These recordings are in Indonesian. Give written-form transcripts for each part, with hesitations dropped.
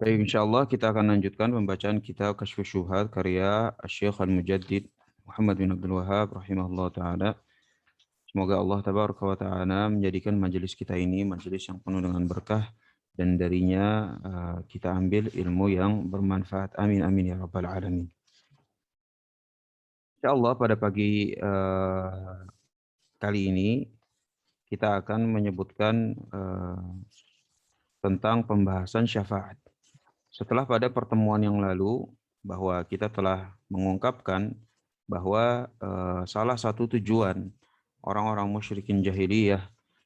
Baik, insyaallah kita akan lanjutkan pembacaan kitab Kasyfus Syubhat karya Asy-Syaikh Al-Mujaddid Muhammad bin Abdul Wahhab rahimahullah taala. Semoga Allah tabaraka wa taala menjadikan majelis kita ini majelis yang penuh dengan berkah dan darinya kita ambil ilmu yang bermanfaat. Amin amin ya rabbal alamin. Insyaallah pada pagi kali ini kita akan menyebutkan tentang pembahasan syafaat. Setelah pada pertemuan yang lalu bahwa kita telah mengungkapkan bahwa salah satu tujuan orang-orang musyrikin jahiliyah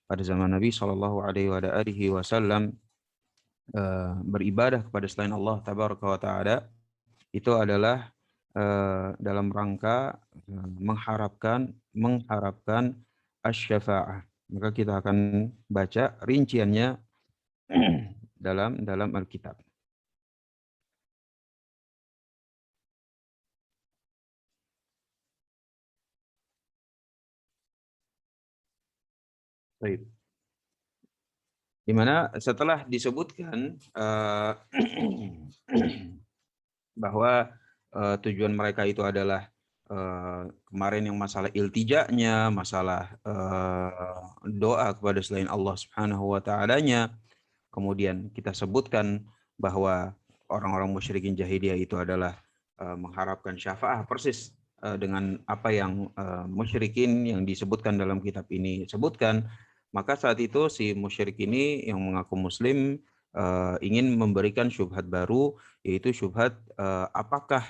pada zaman Nabi Shallallahu Alaihi Wasallam beribadah kepada selain Allah Tabaraka wa Taala itu adalah dalam rangka mengharapkan asy-syafa'ah. Maka kita akan baca rinciannya dalam Alkitab. Baik. Di mana setelah disebutkan bahwa tujuan mereka itu adalah kemarin yang masalah iltijanya, masalah doa kepada selain Allah Subhanahu wa taalanya. Kemudian kita sebutkan bahwa orang-orang musyrikin jahiliyah itu adalah mengharapkan syafaah persis dengan apa yang musyrikin yang disebutkan dalam kitab ini sebutkan. Maka saat itu si musyrik ini yang mengaku muslim ingin memberikan syubhat baru, yaitu syubhat apakah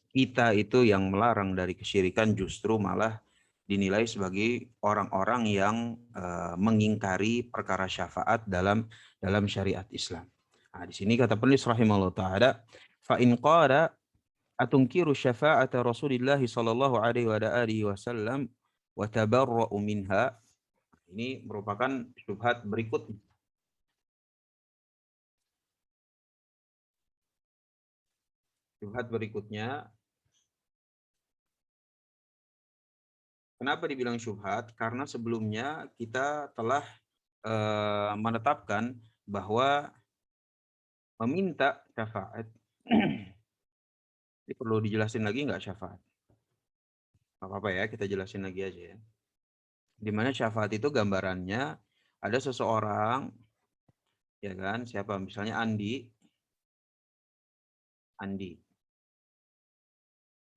kita itu yang melarang dari kesyirikan justru malah dinilai sebagai orang-orang yang mengingkari perkara syafaat dalam syariat Islam. Nah, di sini kata penulis rahimahullah taala, fa in qala atunkiru syafa'ata Rasulillah sallallahu alaihi wasallam wa tabarra'u minha. Ini merupakan syubhat berikut. Syubhat berikutnya, kenapa dibilang syubhat? Karena sebelumnya kita telah menetapkan bahwa meminta syafaat ini perlu dijelasin lagi nggak syafaat? Nggak apa-apa ya, kita jelasin lagi aja ya. Di mana syafaat itu gambarannya ada seseorang, ya kan? Siapa? Misalnya Andi.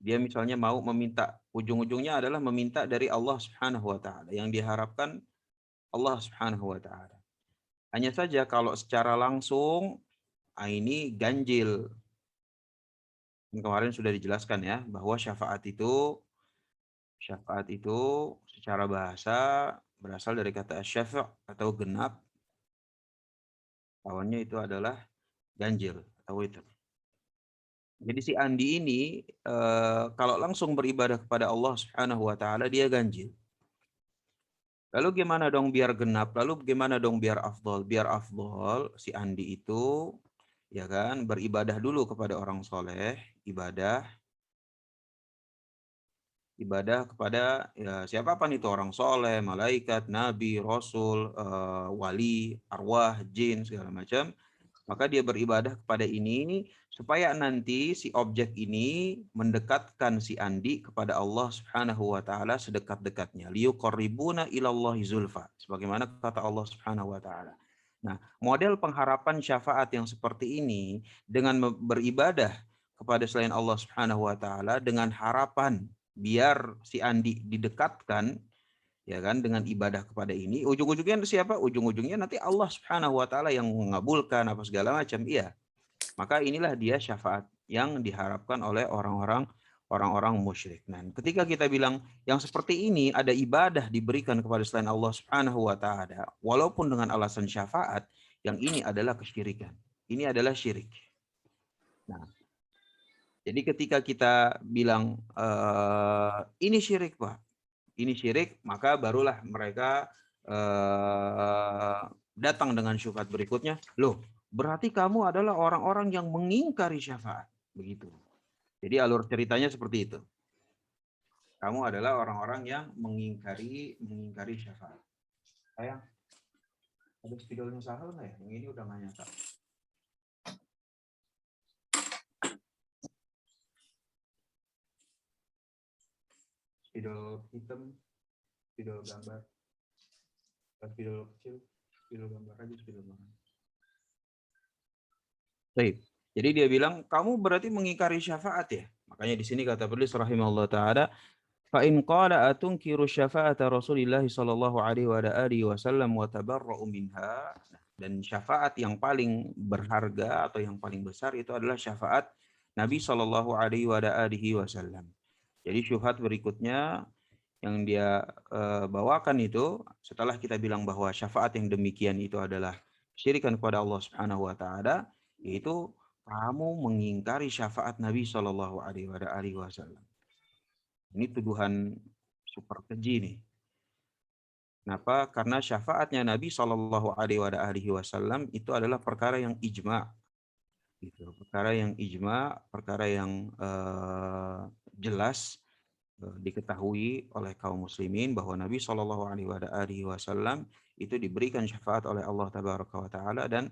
Dia misalnya mau meminta, ujung-ujungnya adalah meminta dari Allah Subhanahu wa taala. Yang diharapkan Allah Subhanahu wa taala. Hanya saja kalau secara langsung ini ganjil. Kemarin sudah dijelaskan ya bahwa syafaat itu secara bahasa berasal dari kata syafa' atau genap. Lawannya itu adalah ganjil atau witr. Jadi si Andi ini kalau langsung beribadah kepada Allah Subhanahu wa taala dia ganjil. Lalu gimana dong biar genap? Lalu gimana dong biar afdol? Biar afdol si Andi itu ya kan beribadah dulu kepada orang soleh, ibadah kepada ya siapapun itu orang soleh, malaikat, nabi, rasul, wali, arwah, jin segala macam. Maka dia beribadah kepada ini supaya nanti si objek ini mendekatkan si Andi kepada Allah Subhanahu wa taala sedekat-dekatnya. Liyuqarribuna ilallahi zulfa. Sebagaimana kata Allah Subhanahu wa taala. Nah, model pengharapan syafaat yang seperti ini dengan beribadah kepada selain Allah Subhanahu wa taala dengan harapan biar si Andi didekatkan ya kan dengan ibadah kepada ini ujung-ujungnya siapa? Ujung-ujungnya nanti Allah Subhanahu wa taala yang mengabulkan apa segala macam. Iya. Maka inilah dia syafaat yang diharapkan oleh orang-orang musyrik. Nah, ketika kita bilang yang seperti ini ada ibadah diberikan kepada selain Allah Subhanahu wa taala walaupun dengan alasan syafaat, yang ini adalah kesyirikan. Ini adalah syirik. Nah, jadi ketika kita bilang ini syirik, Pak. Ini syirik, maka barulah mereka datang dengan syubhat berikutnya. Loh, berarti kamu adalah orang-orang yang mengingkari syafaat. Begitu. Jadi alur ceritanya seperti itu. Kamu adalah orang-orang yang mengingkari syafaat. Sayang, ada spidolnya Sahel nggak ya? Yang ini udah nggak nyata. spidol hitam, spidol gambar, spidol kecil, spidol gambar aja, spidol gambar. Baik. Jadi dia bilang, kamu berarti mengingkari syafaat ya? Makanya di sini kata penulis rahimahullah ta'ala, fa in qala atunkiru syafa'ata Rasulillah sallallahu alaihi wa alihi wasallam wa tabarra'u minha. Dan syafaat yang paling berharga atau yang paling besar itu adalah syafaat Nabi sallallahu alaihi wa alihi wasallam. Jadi syubhat berikutnya yang dia bawakan itu setelah kita bilang bahwa syafaat yang demikian itu adalah syirikan kepada Allah Subhanahu wa taala, yaitu kamu mengingkari syafaat Nabi sallallahu alaihi wasallam. Ini tuduhan super keji nih. Kenapa? Karena syafaatnya Nabi Shallallahu Alaihi Wasallam itu adalah perkara yang ijma, gitu. Perkara yang ijma, perkara yang jelas diketahui oleh kaum muslimin bahwa Nabi Shallallahu Alaihi Wasallam itu diberikan syafaat oleh Allah Tabaraka wa Taala dan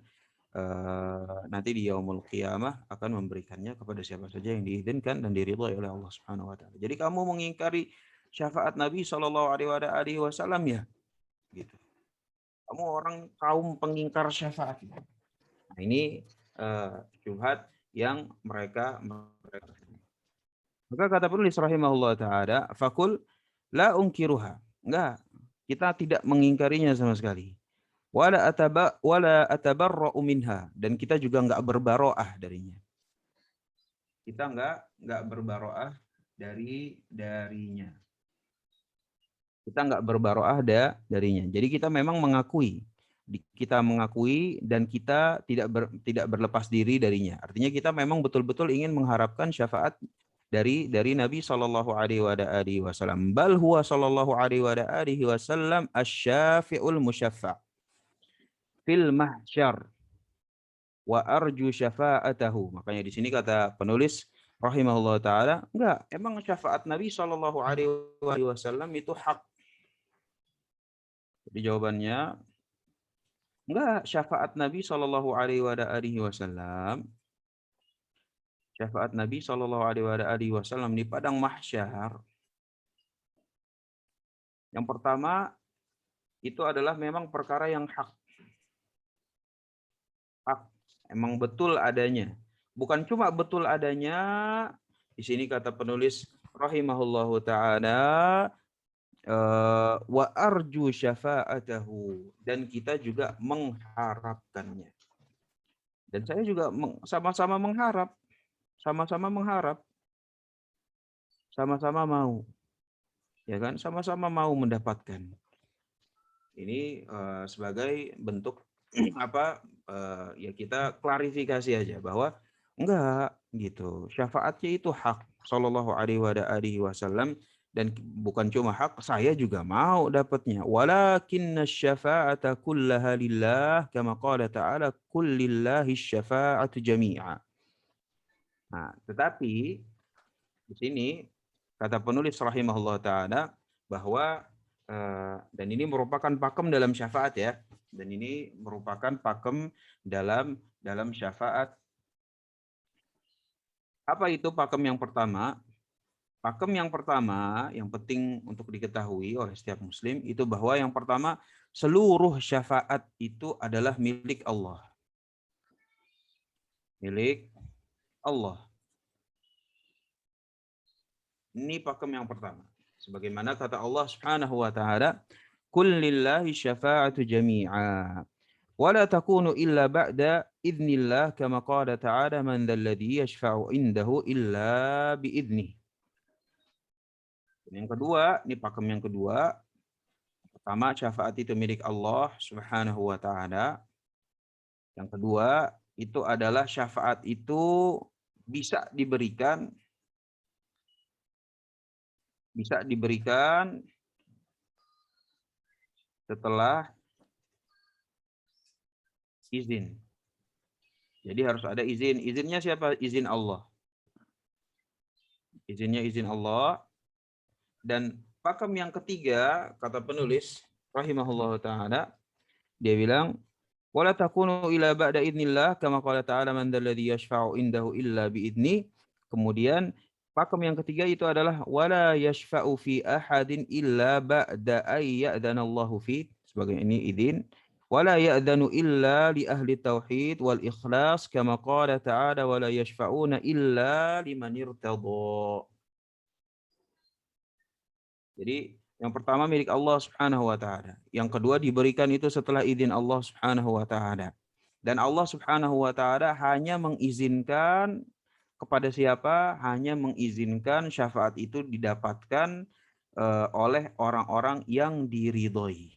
nanti di yaumul qiyamah akan memberikannya kepada siapa saja yang diizinkan dan diridhai oleh Allah Subhanahu wa taala. Jadi kamu mengingkari syafaat Nabi Shallallahu alaihi wasallam ya? Gitu. Kamu orang kaum pengingkar syafaat. Nah, ini syubhat yang mereka maka kata penulis rahimahullah taala, fakul la unkiruha. Enggak, kita tidak mengingkarinya sama sekali. Wala atabarra'u minha, dan kita juga enggak berbaroah darinya. Kita enggak berbaroah darinya. Kita enggak berbaroah darinya. Jadi kita memang mengakui dan kita tidak berlepas diri darinya. Artinya kita memang betul-betul ingin mengharapkan syafaat dari Nabi sallallahu alaihi wasallam. Bal huwa sallallahu alaihi wasallam asy-syafi'ul musyaffa' fil mahsyar wa arju syafa'atahu. Makanya di sini kata penulis rahimahullah taala, enggak, emang syafaat Nabi sallallahu alaihi wasallam itu hak. Jadi jawabannya enggak, syafaat Nabi sallallahu alaihi wasallam, syafaat Nabi sallallahu alaihi wasallam di padang mahsyar. Yang pertama itu adalah memang perkara yang hak. Hak, emang betul adanya. Bukan cuma betul adanya, di sini kata penulis rahimahullahu taala, wa arju syafa'atahu, dan kita juga mengharapkannya. Dan saya juga sama-sama mengharap, sama-sama mau, ya kan, sama-sama mau mendapatkan. Ini sebagai bentuk ya kita klarifikasi aja bahwa enggak gitu, syafaatnya itu hak sallallahu alaihi wasallam, dan bukan cuma hak, saya juga mau dapatnya. Walakinna syafa'ata kullaha lillah kama qala ta'ala qul lillahi syafa'atu jami'a. Nah, tetapi di sini kata penulis rahimahullah taala bahwa dan ini merupakan pakem dalam syafaat ya. Dan ini merupakan pakem dalam syafaat. Apa itu pakem yang pertama? Pakem yang pertama yang penting untuk diketahui oleh setiap muslim itu bahwa yang pertama, seluruh syafaat itu adalah milik Allah. Milik Allah. Ini pakem yang pertama. Sebagaimana kata Allah Subhanahu wa taala, "Qul lillahi syafa'atu jami'a wa la takunu illa ba'da idznillah kama qala ta'ala man dzal ladzi yashfa'u indahu illa bi idznih." Yang kedua, ini pakem yang kedua. Pertama, syafaat itu milik Allah Subhanahu wa taala. Yang kedua, itu adalah syafaat itu bisa diberikan setelah izin. Jadi harus ada izin. Izinnya siapa? Izin Allah. Izinnya izin Allah. Dan pakem yang ketiga, kata penulis rahimahullah taala, dia bilang, wala takunu ila ba'da idznillah kama qala ta'ala man dzalladzi yashfa'u indahu illa bi idzni. Kemudian pakem yang ketiga itu adalah wala yashfa'u fi ahadin illa ba'da ay ya'dhanallahu fi, sebagai ini izin, wala ya'dhanu illa li ahli tauhid wal ikhlas kama qala ta'ala wala yashfa'una illa liman irtadha. Jadi yang pertama milik Allah Subhanahu wa taala, yang kedua diberikan itu setelah izin Allah Subhanahu wa taala. Dan Allah Subhanahu wa taala hanya mengizinkan kepada siapa? Hanya mengizinkan syafaat itu didapatkan oleh orang-orang yang diridhoi.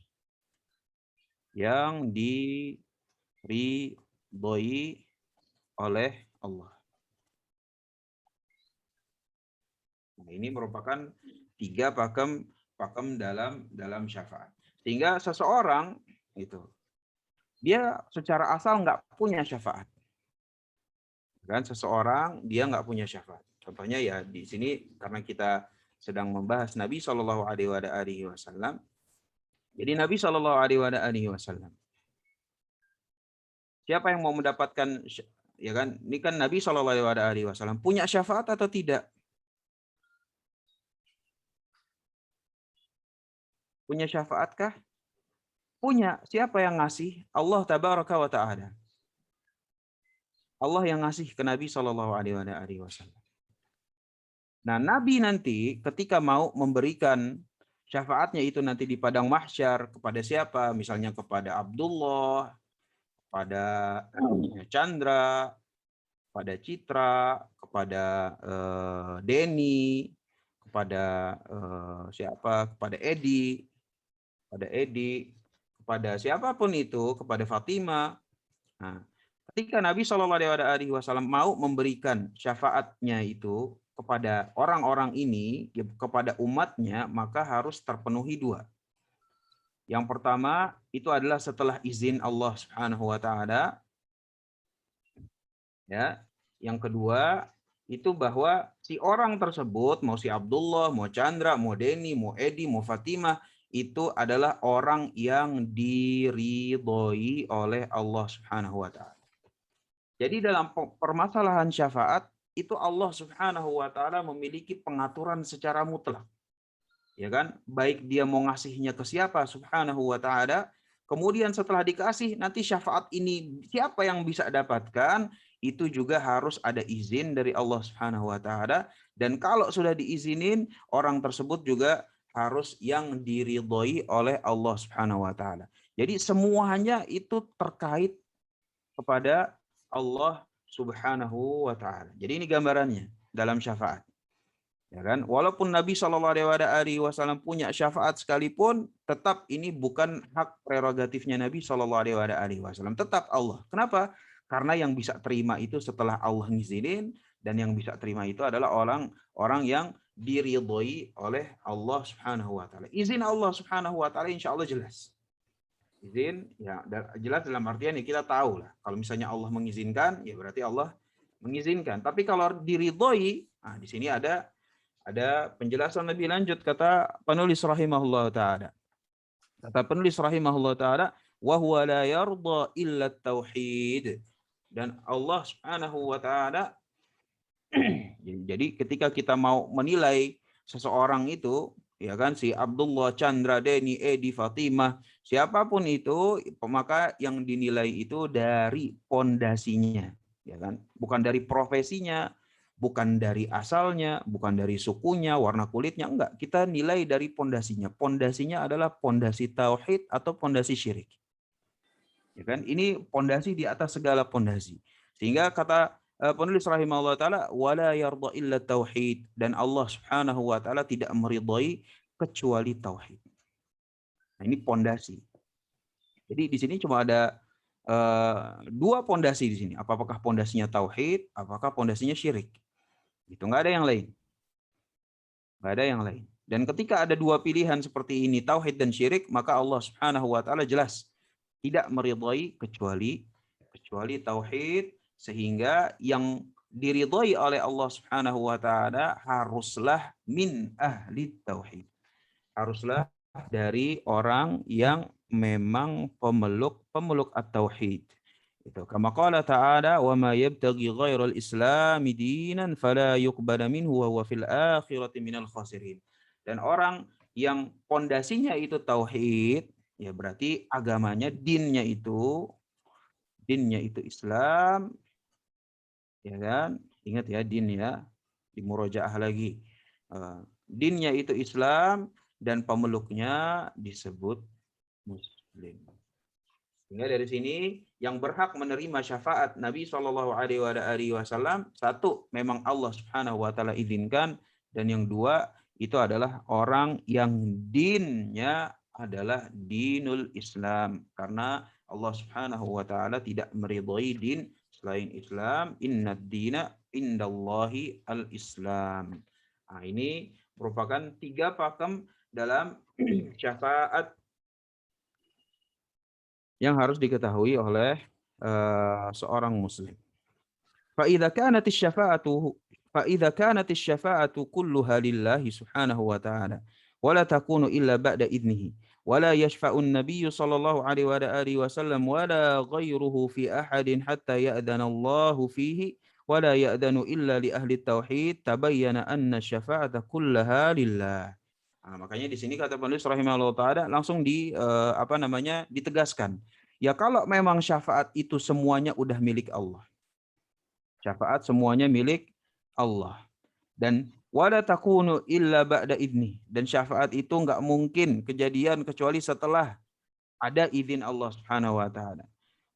Yang diridhoi oleh Allah. Nah, ini merupakan 3 pakem dalam syafaat. Sehingga seseorang itu dia secara asal nggak punya syafaat. Kan seseorang dia nggak punya syafaat. Contohnya ya di sini karena kita sedang membahas Nabi Shallallahu Alaihi Wasallam. Jadi Nabi Shallallahu Alaihi Wasallam. Siapa yang mau mendapatkan, ya kan? Ini kan Nabi Shallallahu Alaihi Wasallam punya syafaat atau tidak? Punya syafaatkah? Punya. Siapa yang ngasih? Allah Tabaraka wa Ta'ala. Allah yang ngasih ke Nabi Shallallahu Alaihi Wasallam. Nah, Nabi nanti ketika mau memberikan syafaatnya itu nanti di padang mahsyar kepada siapa? Misalnya kepada Abdullah, kepada Chandra, kepada Citra, kepada Denny, kepada siapa? Kepada Edi, kepada siapapun itu, kepada Fatima. Nah, ketika Nabi Shallallahu Alaihi Wasallam mau memberikan syafaatnya itu kepada orang-orang ini, kepada umatnya, maka harus terpenuhi 2. Yang pertama itu adalah setelah izin Allah Subhanahu Wa Taala. Ya, yang kedua itu bahwa si orang tersebut, mau si Abdullah, mau Chandra, mau Denny, mau Edi, mau Fatimah, itu adalah orang yang diridhoi oleh Allah Subhanahu Wa Taala. Jadi dalam permasalahan syafaat itu Allah Subhanahu wa taala memiliki pengaturan secara mutlak. Ya kan? Baik dia mau ngasihnya ke siapa Subhanahu wa taala, kemudian setelah dikasih nanti syafaat ini siapa yang bisa dapatkan, itu juga harus ada izin dari Allah Subhanahu wa taala, dan kalau sudah diizinin orang tersebut juga harus yang diridhoi oleh Allah Subhanahu wa taala. Jadi semuanya itu terkait kepada Allah Subhanahu wa taala. Jadi ini gambarannya dalam syafaat. Ya kan? Walaupun Nabi Shallallahu alaihi wasallam punya syafaat sekalipun, tetap ini bukan hak prerogatifnya Nabi Shallallahu alaihi wasallam, tetap Allah. Kenapa? Karena yang bisa terima itu setelah Allah ngizinin, dan yang bisa terima itu adalah orang yang diridhoi oleh Allah Subhanahu wa taala. Izin Allah Subhanahu wa taala insyaallah jelas. Izin ya jelas dalam artian ya kita tahu lah kalau misalnya Allah mengizinkan ya berarti Allah mengizinkan, tapi kalau diridhoi, nah di sini ada penjelasan lebih lanjut kata penulis rahimahullah taala. Kata penulis rahimahullah taala wa huwa la yarda illa tauhid, dan Allah Subhanahu wa taala jadi ketika kita mau menilai seseorang itu, ya kan, si Abdullah, Chandra, Denny, Edi, Fatimah, siapapun itu, maka yang dinilai itu dari pondasinya, ya kan, bukan dari profesinya, bukan dari asalnya, bukan dari sukunya, warna kulitnya, enggak. Kita nilai dari pondasinya. Pondasinya adalah pondasi tauhid atau pondasi syirik. Ya kan? Ini pondasi di atas segala pondasi. Sehingga kata penulis rahimahullah taala wala yarda illa tauhid, dan Allah Subhanahu wa taala tidak meridhai kecuali tauhid. Nah, ini pondasi. Jadi di sini cuma ada 2 pondasi di sini. Apakah pondasinya tauhid, apakah pondasinya syirik? Itu enggak ada yang lain. Enggak ada yang lain. Dan ketika ada 2 pilihan seperti ini, tauhid dan syirik, maka Allah Subhanahu wa taala jelas tidak meridhai kecuali tauhid, sehingga yang diridhai oleh Allah Subhanahu wa taala haruslah min ahli tauhid. Haruslah dari orang yang memang pemeluk at-tauhid. Itu kama qala ta'ala wa ma yabtaghi ghairal islami dinan fala yuqbala minhu wa huwa fil akhirati minal khasirin. Dan orang yang pondasinya itu tauhid, ya berarti agamanya, dinnya itu Islam, ya kan? Ingat ya din ya, di murojaah lagi. Dinnya itu Islam dan pemeluknya disebut Muslim. Sehingga dari sini yang berhak menerima syafaat Nabi Shallallahu Alaihi Wasallam, satu memang Allah Subhanahu Wa Taala izinkan, dan yang dua itu adalah orang yang dinnya adalah dinul Islam, karena Allah Subhanahu Wa Taala tidak meridhai din selain Islam. Inna dina indallahi al-Islam. Nah, ini merupakan 3 pakem dalam syafaat yang harus diketahui oleh seorang muslim. فإذا كانت الشفاعة فإذا كانت الشفاعة كلها لله سبحانه وتعالى ولا تكون إلا بعد إذنه ولا يشفع النبي صلى الله عليه وآله وسلم ولا غيره في أحد حتى يأذن الله فيه ولا يأذن إلا لأهل التوحيد تبين أن الشفاعة كلها لله. Nah, makanya di sini kata penulis rahimahullah ta'ala langsung ditegaskan. Ya kalau memang syafaat itu semuanya udah milik Allah. Syafaat semuanya milik Allah. Dan wala takunu illa ba'da idni. Dan syafaat itu enggak mungkin kejadian kecuali setelah ada izin Allah Subhanahu wa taala.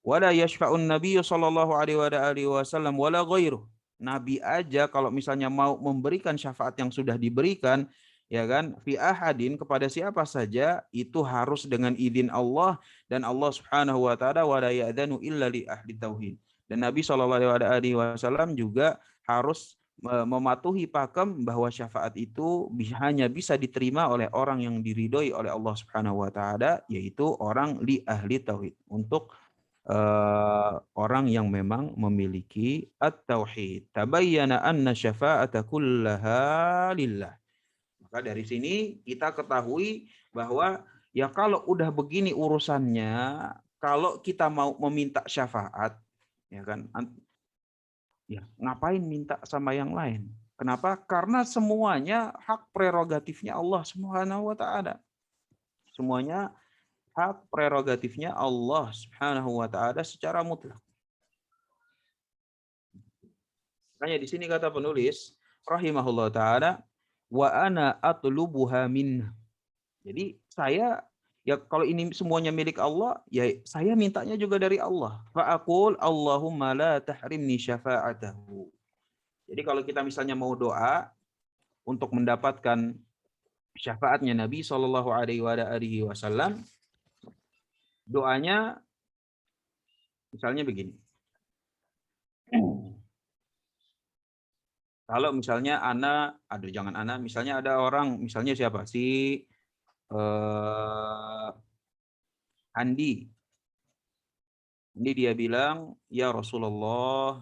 Wala yashfa'un nabiyyu sallallahu alaihi wasallam wala ghairuh. Nabi aja kalau misalnya mau memberikan syafaat yang sudah diberikan, ya kan, fi ahadin, kepada siapa saja, itu harus dengan izin Allah, dan Allah Subhanahu wa taala wala ya'danu illa li ahli tauhid. Dan Nabi sallallahu alaihi wasallam juga harus mematuhi pakem bahwa syafaat itu hanya bisa diterima oleh orang yang diridhoi oleh Allah Subhanahu wa taala, yaitu orang li ahli tauhid, untuk orang yang memang memiliki at-tauhid. Tabayyana anna syafa'ata kullaha lillah. Maka dari sini kita ketahui bahwa ya kalau udah begini urusannya, kalau kita mau meminta syafaat, ya kan, ya ngapain minta sama yang lain? Kenapa? Karena semuanya hak prerogatifnya Allah Subhanahu wa taala. Semuanya hak prerogatifnya Allah Subhanahu wa taala secara mutlak. Makanya di sini kata penulis rahimahullah taala, wa ana atlubuha min. Jadi saya, ya kalau ini semuanya milik Allah, ya saya mintanya juga dari Allah. Fa aqul Allahumma la tahrimni syafa'atahu. Jadi kalau kita misalnya mau doa untuk mendapatkan syafaatnya Nabi Shallallahu alaihi wasallam, doanya misalnya begini. Kalau misalnya misalnya ada orang, misalnya siapa? Si Andi. Ini dia bilang, ya Rasulullah,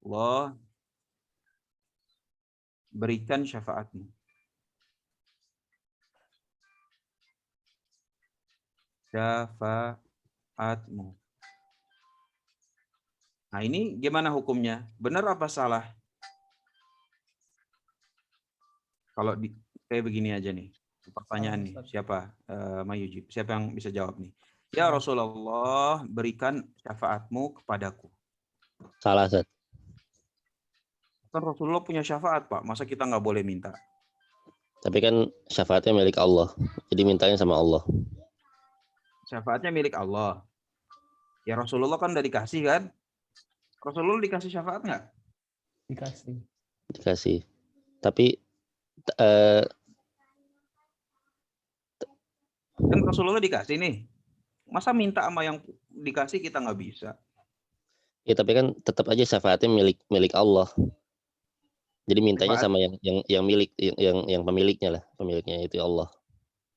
Allah berikan syafaatmu. Syafaatmu. Nah ini gimana hukumnya? Benar apa salah? Kalau kayak begini aja nih. Pertanyaan nih, siapa Mayujib? Siapa yang bisa jawab nih? Ya Rasulullah, berikan syafaatmu kepadaku. Salah, Ustaz. Kan Rasulullah punya syafaat, Pak. Masa kita nggak boleh minta? Tapi kan syafaatnya milik Allah. Jadi mintanya sama Allah. Syafaatnya milik Allah. Ya Rasulullah kan udah dikasih kan? Rasulullah dikasih syafaat nggak? Dikasih. Tapi kan Rasulullah dikasih nih. Masa minta sama yang dikasih kita nggak bisa? ya tapi kan tetap aja syafaatnya milik Allah. Jadi mintanya Syafaat, sama yang milik yang pemiliknya lah, pemiliknya itu Allah.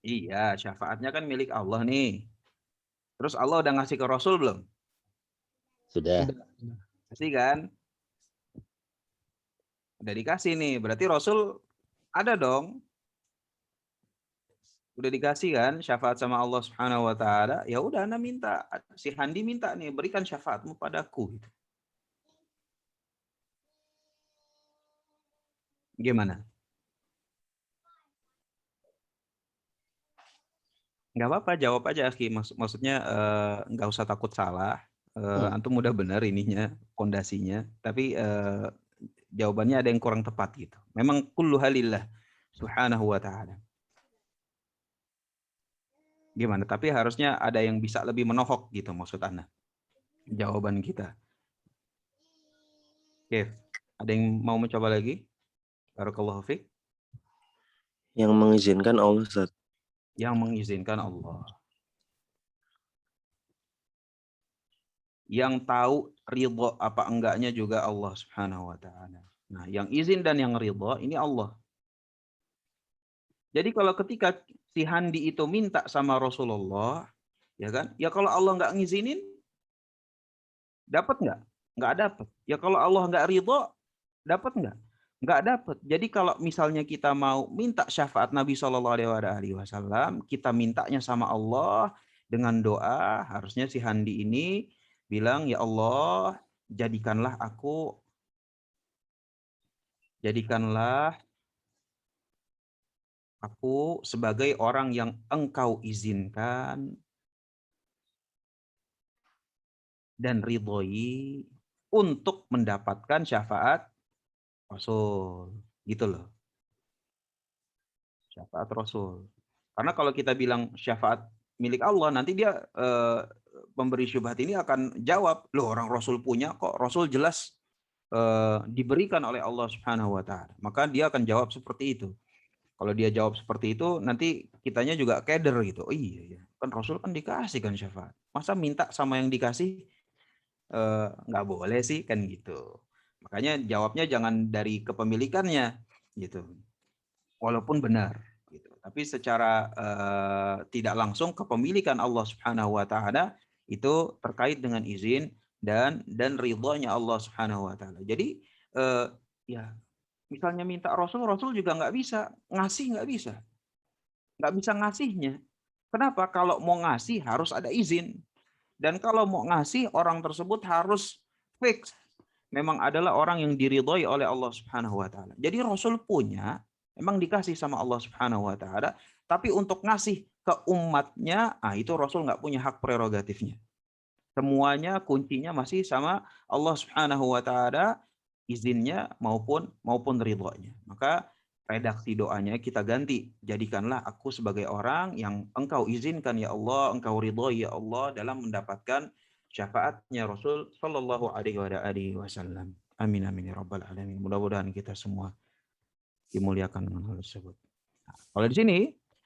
iya, syafaatnya kan milik Allah nih. Terus Allah udah ngasih ke Rasul belum? Sudah. Kasih kan? Udah dikasih nih. Berarti Rasul ada dong Udah dikasih kan syafaat sama Allah Subhanahu wa taala, ya udah Anda minta, si Handi minta nih, berikan syafaatmu padaku gitu. Gimana? Nggak apa-apa, jawab aja Aki. Maksudnya nggak usah takut salah. Antum udah bener ininya, pondasinya. Tapi jawabannya ada yang kurang tepat gitu. Memang kullu halillah subhanahu wa ta'ala. Gimana? Tapi harusnya ada yang bisa lebih menohok gitu maksud Anda. Jawaban kita. Oke. Ada yang mau mencoba lagi? Barakallahu fiik. Yang mengizinkan Allah, Ustaz. Yang mengizinkan Allah. Yang tahu ridho apa enggaknya juga Allah Subhanahu wa taala. Nah, yang izin dan yang ridho ini Allah. Jadi kalau ketika si Handi itu minta sama Rasulullah, ya kan? Ya kalau Allah nggak ngizinin, dapat nggak? Nggak dapat. Ya kalau Allah nggak ridho, dapat nggak? Nggak dapat. Jadi kalau misalnya kita mau minta syafaat Nabi Shallallahu Alaihi Wasallam, kita mintanya sama Allah dengan doa. Harusnya si Handi ini bilang, ya Allah, jadikanlah aku sebagai orang yang Engkau izinkan dan ridhoi untuk mendapatkan syafaat Rasul. Gitu loh. Syafaat Rasul. Karena kalau kita bilang syafaat milik Allah, nanti dia pemberi syubhat ini akan jawab, loh orang Rasul punya kok, Rasul jelas diberikan oleh Allah Subhanahu wa taala. Maka dia akan jawab seperti itu. Kalau dia jawab seperti itu, nanti kitanya juga keder gitu. Oh iya, kan Rasul kan dikasih kan syafaat. Masa minta sama yang dikasih nggak boleh sih kan gitu. Makanya jawabnya jangan dari kepemilikannya gitu. Walaupun benar gitu. Tapi secara tidak langsung kepemilikan Allah Subhanahu wa taala itu terkait dengan izin dan ridhonya Allah Subhanahu wa taala. Jadi ya misalnya minta Rasul juga nggak bisa ngasih, nggak bisa ngasihnya. Kenapa? Kalau mau ngasih harus ada izin. Dan kalau mau ngasih, orang tersebut harus fix. Memang adalah orang yang diridhoi oleh Allah Subhanahu wa taala. Jadi Rasul punya, memang dikasih sama Allah Subhanahu wa taala, tapi untuk ngasih ke umatnya, itu Rasul nggak punya hak prerogatifnya. Semuanya kuncinya masih sama Allah Subhanahu wa taala, izinnya maupun ridhonya. Maka redaksi doanya kita ganti. Jadikanlah aku sebagai orang yang Engkau izinkan ya Allah, Engkau ridhoi ya Allah dalam mendapatkan syafaatnya Rasul Shallallahu Alaihi Wasallam. Amin amin ya rabbal alamin. Mudah-mudahan kita semua dimuliakan dengan hal tersebut. Nah, kalau di sini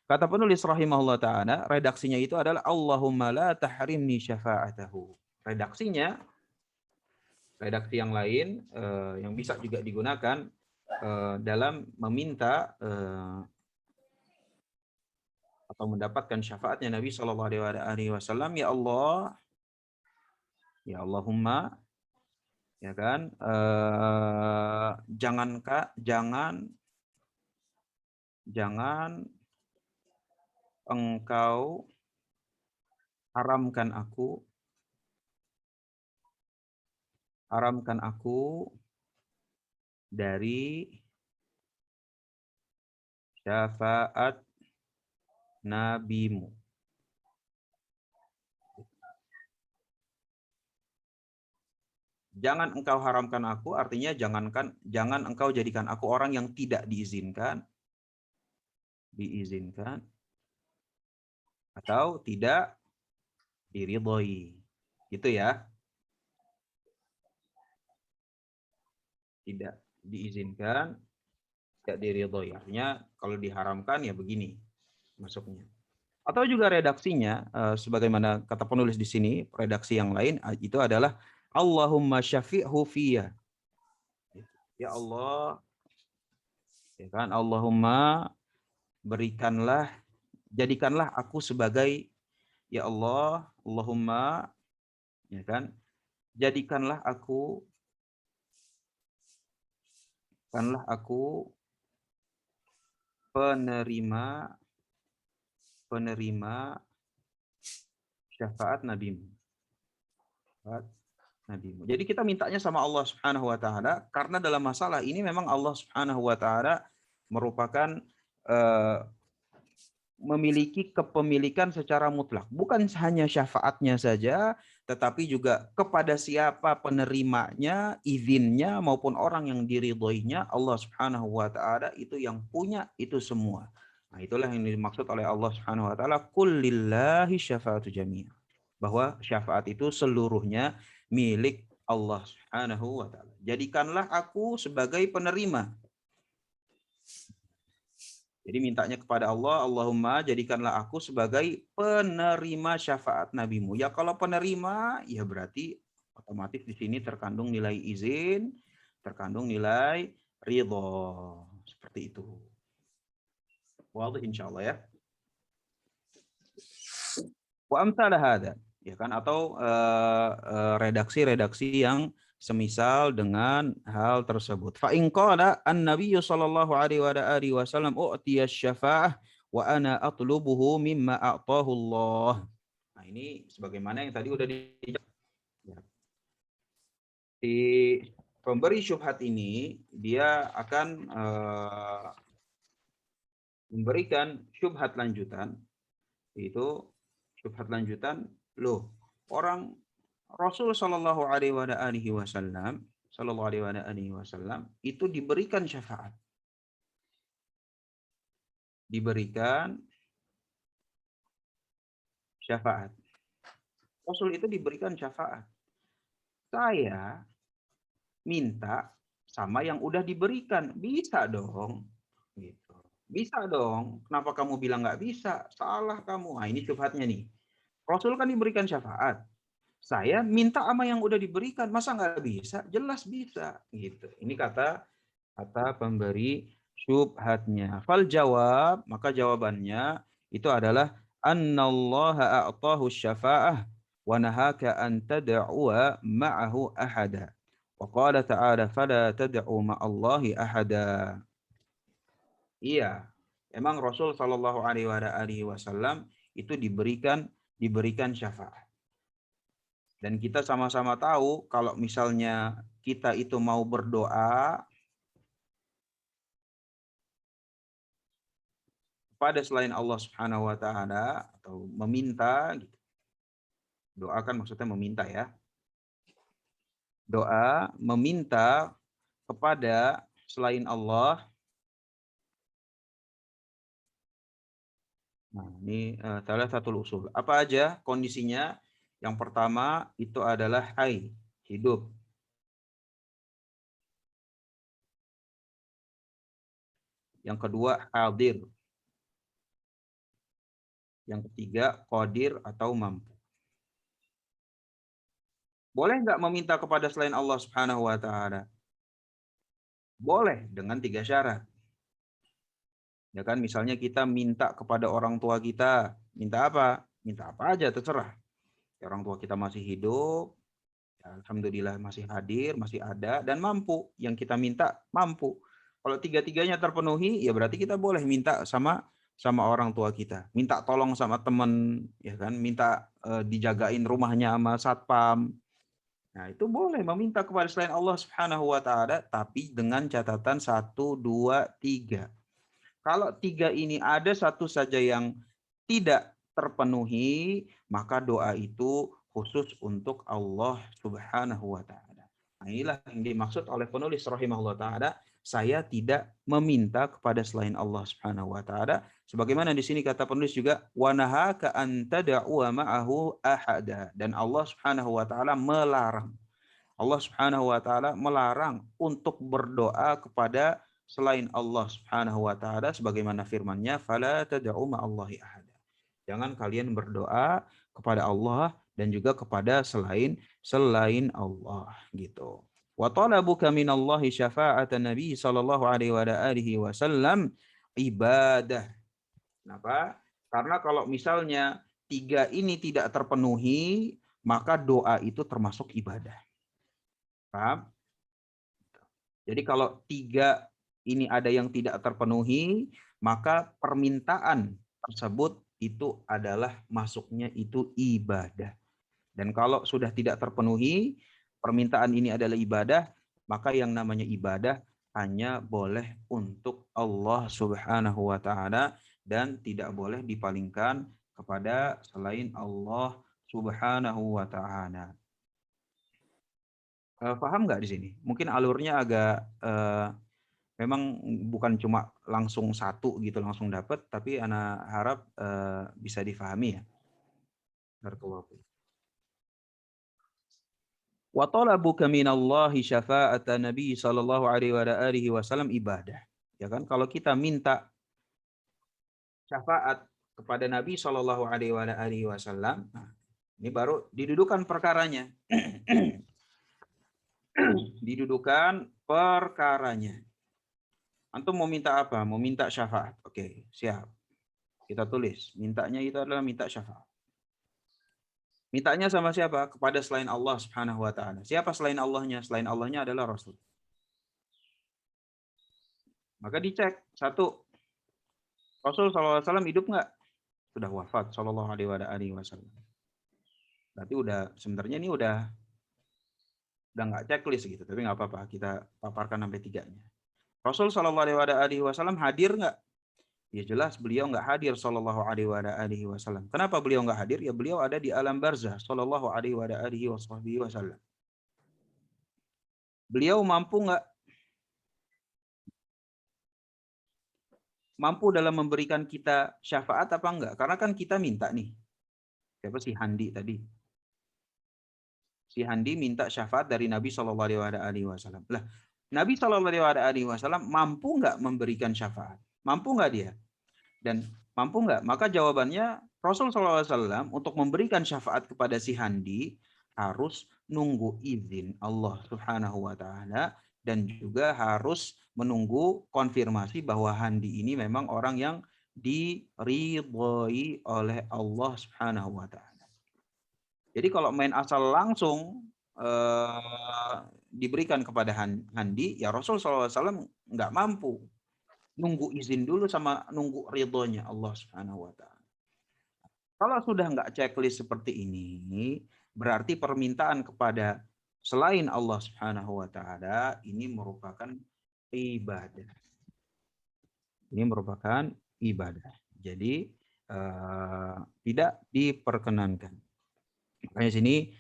kata penulis rahimahullah taala, redaksinya itu adalah Allahumma la tahrimni syafa'atahu. Redaksinya, redaksi yang lain yang bisa juga digunakan dalam meminta atau mendapatkan syafaatnya Nabi Shallallahu Alaihi Wasallam, ya Allah, ya Allahumma, ya kan, jangan Engkau haramkan aku dari syafaat nabimu. Jangan engkau haramkan aku, artinya jangan engkau jadikan aku orang yang tidak diizinkan atau tidak diridhoi. Gitu ya. Tidak diizinkan, tidak diridhoi. Artinya kalau diharamkan ya begini masuknya. Atau juga redaksinya sebagaimana kata penulis di sini, redaksi yang lain itu adalah Allahumma syafi'hu fiyya. Ya Allah, ya kan, Allahumma jadikanlah aku sebagai, ya Allah, Allahumma, ya kan, jadikanlah aku penerima penerima syafaat nabimu. Syafaat nabimu. Jadi kita mintanya sama Allah Subhanahu wa taala karena dalam masalah ini memang Allah Subhanahu wa taala merupakan memiliki kepemilikan secara mutlak. Bukan hanya syafaatnya saja, tetapi juga kepada siapa penerimanya, izinnya, maupun orang yang diridhoinya, Allah Subhanahu wa ta'ala itu yang punya itu semua. Nah, itulah yang dimaksud oleh Allah Subhanahu wa ta'ala, qul lillahi syafa'atu jami'ah. Bahwa syafaat itu seluruhnya milik Allah Subhanahu wa ta'ala. Jadikanlah aku sebagai penerima. Jadi mintanya kepada Allah, Allahumma jadikanlah aku sebagai penerima syafaat nabimu. Ya kalau penerima, ya berarti otomatis di sini terkandung nilai izin, terkandung nilai ridho. Seperti itu. Wadih insyaallah ya. Wa amsal hada, ya kan, atau redaksi-redaksi yang semisal dengan hal tersebut. Fa in qala an-nabiy sallallahu alaihi wasallam u'tiya syafa'ah wa ana atlubuhu mimma a'tahu Allah. Nah, ini sebagaimana yang tadi udah di pemberi syubhat ini dia akan memberikan syubhat lanjutan, itu syubhat lanjutan, loh, orang Rasul Shallallahu Alaihi Wasallam itu diberikan syafaat, Rasul itu diberikan syafaat. Saya minta sama yang udah diberikan, bisa dong, gitu. Bisa dong. Kenapa kamu bilang nggak bisa? Salah kamu. Nah, ini syubhatnya nih. Rasul kan diberikan syafaat. Saya minta sama yang udah diberikan, masa nggak bisa? Jelas bisa, gitu. Ini kata pemberi syubhatnya. Fal jawab, maka jawabannya itu adalah annallaha a'tahu syafa'ah wa nahaka an tad'uwa ma'ahu ahada. Wa qala ta'ala fala tad'u ma'allahi ahada. Iya, emang Rasul Shallallahu Alaihi Wasallam itu diberikan syafaat. Dan kita sama-sama tahu kalau misalnya kita itu mau berdoa kepada selain Allah Subhanahu wa taala atau meminta gitu. Doa kan maksudnya meminta ya. Doa meminta kepada selain Allah. Nah, ini salah satu usul. Apa aja kondisinya? Yang pertama itu adalah hayy, hidup. Yang kedua hadir. Yang ketiga qadir atau mampu. Boleh nggak meminta kepada selain Allah Subhanahu wa taala? Boleh dengan 3 syarat. Ya kan, misalnya kita minta kepada orang tua kita, minta apa? Minta apa aja terserah. Ya, orang tua kita masih hidup, ya, alhamdulillah masih hadir, masih ada dan mampu. Yang kita minta mampu. Kalau 3-tiganya terpenuhi, ya berarti kita boleh minta sama orang tua kita. Minta tolong sama teman, ya kan? Minta dijagain rumahnya sama satpam. Nah, itu boleh meminta kepada selain Allah Subhanahu wa taala, tapi dengan catatan 1, 2, 3. Kalau 3 ini ada satu saja yang tidak terpenuhi, maka doa itu khusus untuk Allah Subhanahu wa taala. Nah, inilah yang dimaksud oleh penulis rahimahullah taala, saya tidak meminta kepada selain Allah Subhanahu wa taala, sebagaimana di sini kata penulis juga wa nahaka an tad'u ma'ahu ahada, dan Allah Subhanahu wa taala melarang. Allah Subhanahu wa taala melarang untuk berdoa kepada selain Allah Subhanahu wa taala sebagaimana firman-Nya fala tad'u ma'allahi ahada. Jangan kalian berdoa kepada Allah dan juga kepada selain Allah gitu. Wa talabuka minallahi syafa'atan Nabi sallallahu alaihi wasallam ibadah. Kenapa? Karena kalau misalnya 3 ini tidak terpenuhi, maka doa itu termasuk ibadah. Paham? Jadi kalau 3 ini ada yang tidak terpenuhi, maka permintaan tersebut itu adalah masuknya itu ibadah. Dan kalau sudah tidak terpenuhi, permintaan ini adalah ibadah, maka yang namanya ibadah hanya boleh untuk Allah Subhanahu wa taala dan tidak boleh dipalingkan kepada selain Allah Subhanahu wa taala. Paham nggak di sini? Mungkin alurnya agak memang bukan cuma langsung satu gitu langsung dapat, tapi ana harap bisa difahami ya. Barakallahu fiik. Wa talabuka minallahi syafa'ata Nabi sallallahu alaihi wasallam ibadah. Ya kan? Kalau kita minta syafaat kepada Nabi sallallahu alaihi wasallam, nah, ini baru didudukan perkaranya. Didudukan perkaranya. Antum mau minta apa? Mau minta syafaat. Oke, siap. Kita tulis. Mintanya itu adalah minta syafaat. Mintanya sama siapa? Kepada selain Allah Subhanahu wa taala. Siapa selain Allahnya? Selain Allahnya adalah Rasul. Maka dicek. Satu, Rasul SAW hidup nggak? Sudah wafat Sallallahu Alaihi Wasallam. Berarti sebenarnya ini udah nggak checklist gitu. Tapi nggak apa-apa. Kita paparkan sampai 3-nya. Rasul Sallallahu Alaihi Wasallam hadir nggak? Ya jelas beliau nggak hadir Sallallahu Alaihi Wasallam. Kenapa beliau nggak hadir? Ya beliau ada di alam barzah Sallallahu Alaihi Wasallam. Beliau mampu dalam memberikan kita syafaat apa enggak? Karena kan kita minta nih. Siapa si Handi tadi? Si Handi minta syafaat dari Nabi Sallallahu Alaihi Wasallam. Lah, Nabi Sallallahu Alaihi Wasallam mampu nggak memberikan syafaat? Mampu nggak dia? Dan mampu nggak? Maka jawabannya Rasul SAW untuk memberikan syafaat kepada si Handi harus nunggu izin Allah Subhanahu wa taala dan juga harus menunggu konfirmasi bahwa Handi ini memang orang yang diridhoi oleh Allah Subhanahu wa taala. Jadi kalau main asal langsung diberikan kepada Handi, ya Rasul SAW nggak mampu. Nunggu izin dulu sama nunggu ridhonya Allah Subhanahu wa taala. Kalau sudah nggak checklist seperti ini, berarti permintaan kepada selain Allah Subhanahu wa taala ini merupakan ibadah. Ini merupakan ibadah. Jadi tidak diperkenankan. Makanya sini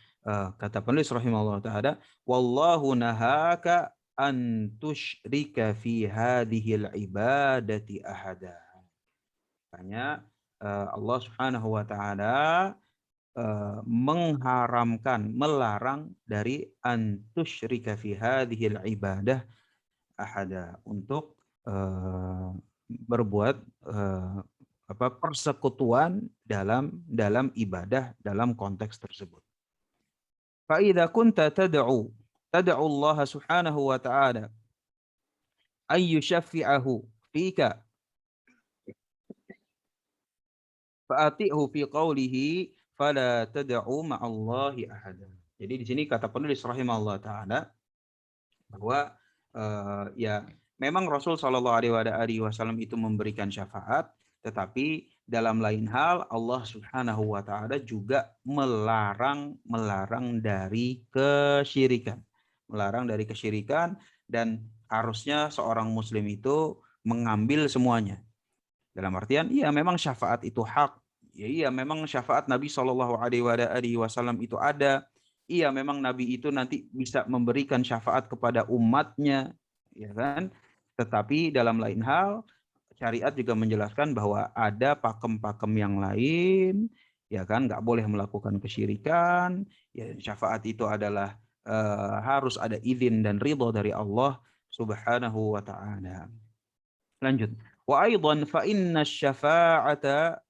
kata penulis rahimahullah taala, wallahu nahaka an tusyrika fi hadhil ibadati ahada. Makanya Allah Subhanahu wa taala mengharamkan, melarang dari an tusyrika fi hadhil ibadah ahada, untuk berbuat persekutuan dalam ibadah dalam konteks tersebut. Fa idza kunta tad'u Allah Subhanahu wa ta'ala ay yushaffi'ahu fika fa'ati'hu fi qawlihi fala tad'u ma'allahi ahada. Jadi di sini kata penulis rahimahullah taala bahwa ya memang Rasul Shallallahu Alaihi Wasallam itu memberikan syafaat, tetapi dalam lain hal Allah Subhanahu Wa Taala juga melarang dari kesyirikan, dan harusnya seorang Muslim itu mengambil semuanya. Dalam artian, iya memang syafaat itu hak, ya iya memang syafaat Nabi Shallallahu Alaihi Wasallam itu ada. Iya, memang Nabi itu nanti bisa memberikan syafaat kepada umatnya, ya kan? Tetapi dalam lain hal, syariat juga menjelaskan bahwa ada pakem-pakem yang lain, ya kan? Nggak boleh melakukan kesyirikan. Ya, syafaat itu adalah harus ada izin dan ridho dari Allah Subhanahu wa Ta'ala. Lanjut. Wa aidan fa inna syafa'ata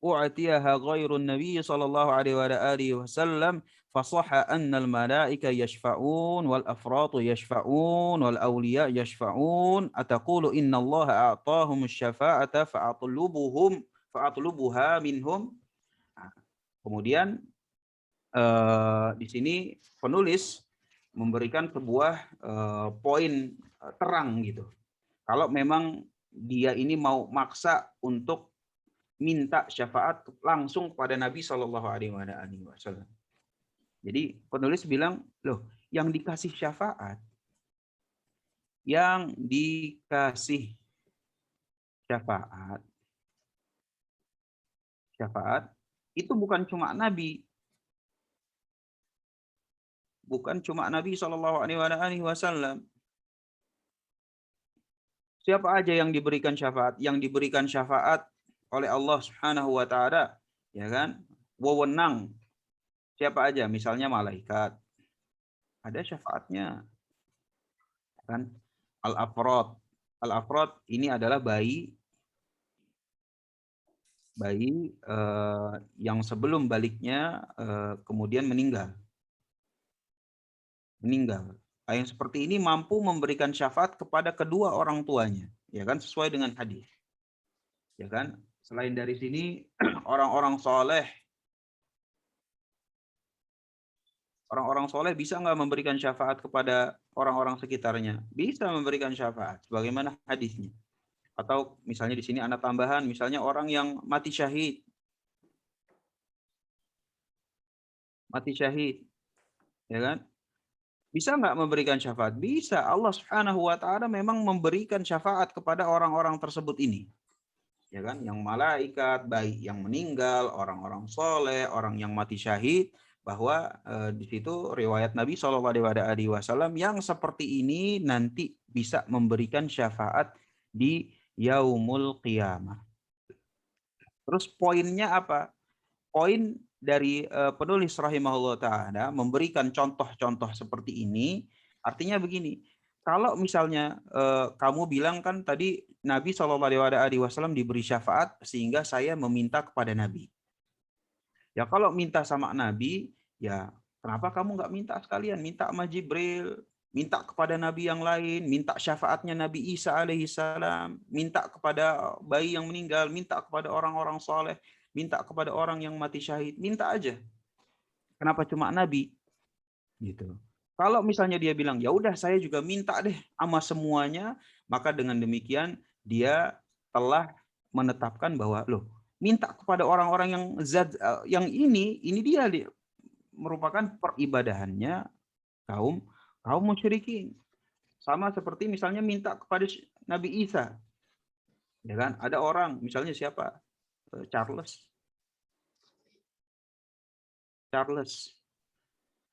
u'tiyaha ghairun nabiy sallallahu alaihi wasallam فصح أن الملائكة يشفعون والأفراط يشفعون والأولياء يشفعون أتقول إن الله أعطاهم الشفاعة فأطلبها منهم. Kemudian di sini penulis memberikan sebuah poin terang gitu. Kalau memang dia ini mau maksa untuk minta syafaat langsung kepada Nabi Shallallahu Alaihi Wasallam. Jadi penulis bilang, loh, yang dikasih syafaat syafaat itu bukan cuma Nabi, Shallallahu Alaihi Wasallam. Siapa aja yang diberikan syafaat? Yang diberikan syafaat oleh Allah Subhanahu wa taala, ya kan? Wewenang. Siapa aja? Misalnya malaikat. Ada syafaatnya. Kan? Al-afrad. Al-afrad ini adalah bayi yang sebelum baliknya kemudian meninggal. Yang seperti ini mampu memberikan syafaat kepada kedua orang tuanya, ya kan, sesuai dengan hadis. Ya kan? Selain dari sini orang-orang soleh bisa nggak memberikan syafaat kepada orang-orang sekitarnya? Bisa memberikan syafaat, sebagaimana hadisnya. Atau misalnya di sini ada tambahan, misalnya orang yang mati syahid, ya kan? Bisa nggak memberikan syafaat? Bisa. Allah Subhanahu wa taala memang memberikan syafaat kepada orang-orang tersebut ini. Ya kan? Yang malaikat, baik yang meninggal, orang-orang soleh, orang yang mati syahid, bahwa di situ riwayat Nabi SAW yang seperti ini nanti bisa memberikan syafaat di yaumul qiyamah. Terus poinnya apa? Poin dari penulis rahimahullah ta'ala memberikan contoh-contoh seperti ini, artinya begini, kalau misalnya kamu bilang kan tadi Nabi SAW diberi syafaat sehingga saya meminta kepada Nabi. Ya kalau minta sama Nabi, ya kenapa kamu nggak minta sekalian? Minta sama Jibril, minta kepada Nabi yang lain, minta syafaatnya Nabi Isa alaihissalam, minta kepada bayi yang meninggal, minta kepada orang-orang soleh, minta kepada orang yang mati syahid, minta aja. Kenapa cuma Nabi? Gitu. Kalau misalnya dia bilang, ya udah saya juga minta deh sama semuanya, maka dengan demikian dia telah menetapkan bahwa loh, minta kepada orang-orang yang ini dia merupakan peribadahannya kaum musyrikin. Sama seperti misalnya minta kepada Nabi Isa. Ya kan? Ada orang, misalnya siapa? Charles.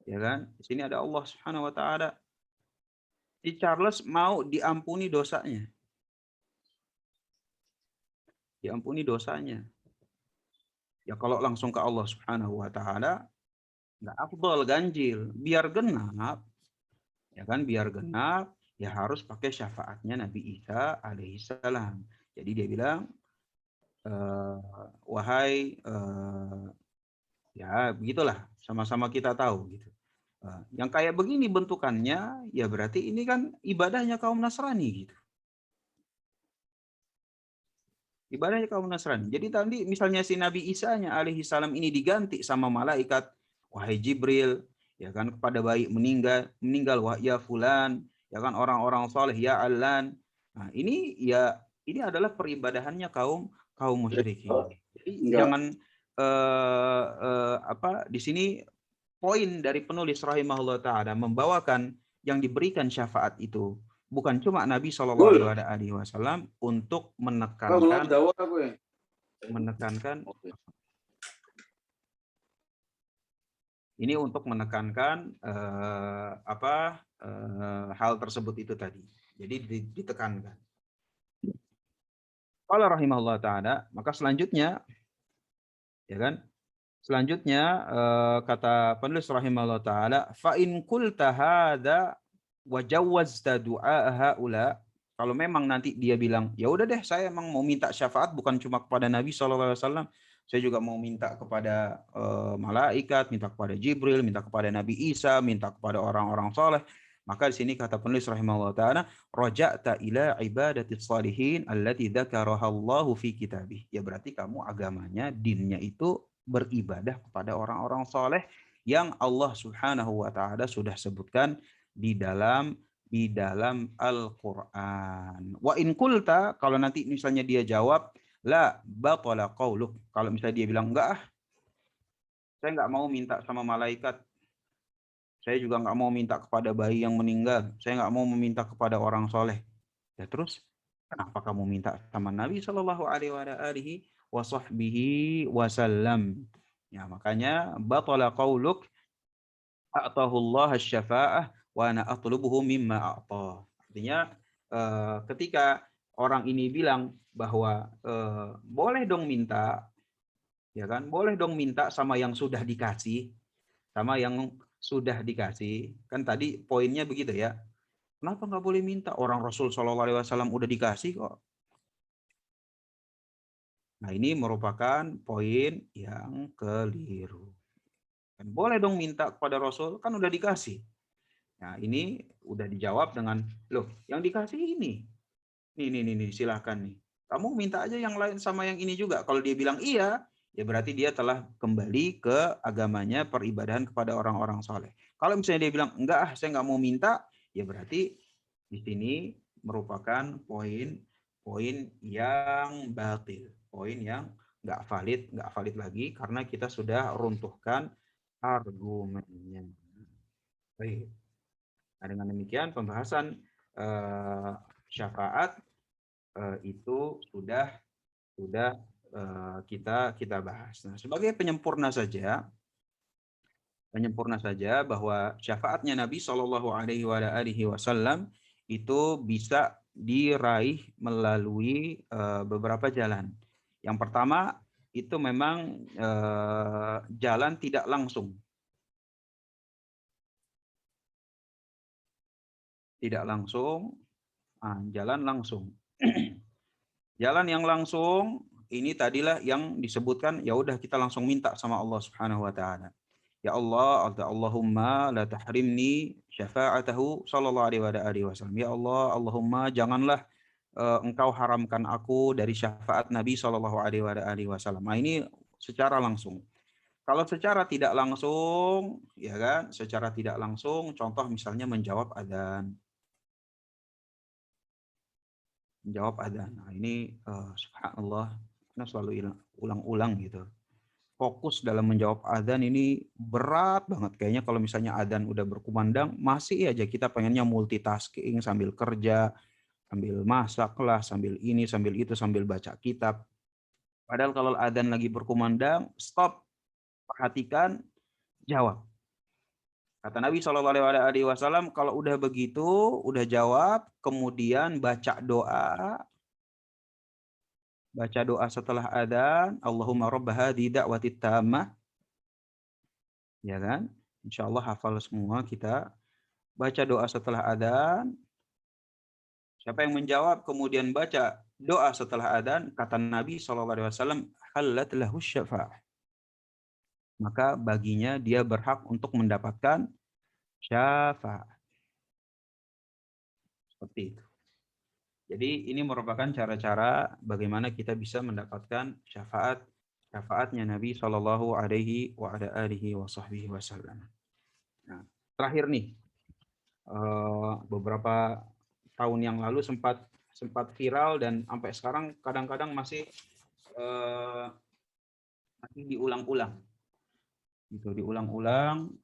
Ya kan? Di sini ada Allah Subhanahu wa taala. Si Charles mau diampuni dosanya. Ya kalau langsung ke Allah Subhanahu wa taala enggak afdal, ganjil. Biar genap. Ya kan? Biar genap ya harus pakai syafaatnya Nabi Isa alaihissalam. Jadi dia bilang wahai ya begitulah, sama-sama kita tahu gitu. Yang kayak begini bentukannya, ya berarti ini kan ibadahnya kaum Nasrani gitu. Ibadahnya kaum Nasrani. Jadi tadi misalnya si Nabi Isa-nya alaihissalam ini diganti sama malaikat, wahai Jibril, ya kan, kepada bayi meninggal wah ya fulan, ya kan, orang-orang saleh ya Allan. Nah, ini adalah peribadahannya kaum musyrikin. Jadi jangan di sini poin dari penulis rahimahullah ta'ala membawakan yang diberikan syafaat itu bukan cuma Nabi SAW untuk menekankan ini untuk menekankan hal tersebut itu tadi. Jadi ditekankan. Qala rahimahullah ta'ala, maka selanjutnya ya kan? Selanjutnya kata penulis rahimahullah taala, fa in qulta hadza wa jawwazta du'a haula, kalau memang nanti dia bilang, ya udah deh saya emang mau minta syafaat bukan cuma kepada Nabi SAW, saya juga mau minta kepada malaikat, minta kepada Jibril, minta kepada Nabi Isa, minta kepada orang-orang saleh. Maka di sini kata penulis rahimahullah taala, raja'ta ila ibadatis salihin allati dzakaraha Allahu fi kitabih. Ya berarti kamu agamanya, dinnya itu beribadah kepada orang-orang soleh yang Allah Subhanahu wa taala sudah sebutkan di dalam Al-Qur'an. Wa in qulta, kalau nanti misalnya dia jawab, La batala qauluk. Kalau misalnya dia bilang, enggak ah, saya nggak mau minta sama malaikat. Saya juga nggak mau minta kepada bayi yang meninggal. Saya nggak mau meminta kepada orang soleh. Ya terus, kenapa kamu minta sama Nabi Shallallahu Alaihi Wasallam? Ya makanya batala qauluk a'tahullah asy-syafa'ah wa ana atlubuhu mimma a'ta. Artinya ketika orang ini bilang bahwa boleh dong minta, ya kan? Boleh dong minta sama yang sudah dikasih, sama yang sudah dikasih. Kan tadi poinnya begitu ya. Kenapa nggak boleh minta? Orang Rasul Shallallahu Alaihi Wasallam udah dikasih kok. Nah ini merupakan poin yang keliru. Kan boleh dong minta kepada Rasul, kan udah dikasih. Nah ini udah dijawab dengan, loh yang dikasih ini. Nih, silahkan nih. Kamu minta aja yang lain sama yang ini juga. Kalau dia bilang iya, ya berarti dia telah kembali ke agamanya, peribadahan kepada orang-orang soleh. Kalau misalnya dia bilang, enggak ah, saya nggak mau minta, ya berarti di sini merupakan poin yang batil. Poin yang nggak valid lagi karena kita sudah runtuhkan argumennya. Baik. Nah, dengan demikian pembahasan syafaat itu sudah kita bahas. Nah, sebagai penyempurna saja bahwa syafaatnya Nabi Shallallahu Alaihi Wasallam itu bisa diraih melalui beberapa jalan. Yang pertama itu memang jalan tidak langsung, jalan langsung. Jalan yang langsung ini tadilah yang disebutkan, ya udah kita langsung minta sama Allah Subhanahu wa taala. Ya Allah, Allahumma la tahrimni syafa'atahu sallallahu alaihi wasallam. Ya Allah, Allahumma janganlah engkau haramkan aku dari syafaat Nabi sallallahu alaihi wasallam. Nah, ini secara langsung. Kalau secara tidak langsung, ya kan? Secara tidak langsung, contoh misalnya menjawab adzan. Nah, ini subhanallah, karena selalu ulang-ulang gitu. Fokus dalam menjawab adzan ini berat banget. Kayaknya kalau misalnya adzan udah berkumandang, masih aja kita pengennya multitasking sambil kerja, sambil masak lah, sambil ini, sambil itu, sambil baca kitab. Padahal kalau adzan lagi berkumandang, stop, perhatikan, jawab. Kata Nabi Shallallahu Alaihi Wasallam, kalau udah begitu, udah jawab, kemudian baca doa setelah adzan, Allahumma rabb hadhihi da'watit tammah, ya kan? Insyaallah hafal semua kita. Baca doa setelah adzan. Siapa yang menjawab kemudian baca doa setelah adzan, kata Nabi SAW, halat lahu syafa'ah. Maka baginya dia berhak untuk mendapatkan syafaat. Seperti itu. Jadi ini merupakan cara-cara bagaimana kita bisa mendapatkan syafaatnya Nabi Shallallahu Alaihi Wasallam. Nah, terakhir nih, beberapa tahun yang lalu sempat viral dan sampai sekarang kadang-kadang masih diulang-ulang, gitu, diulang-ulang.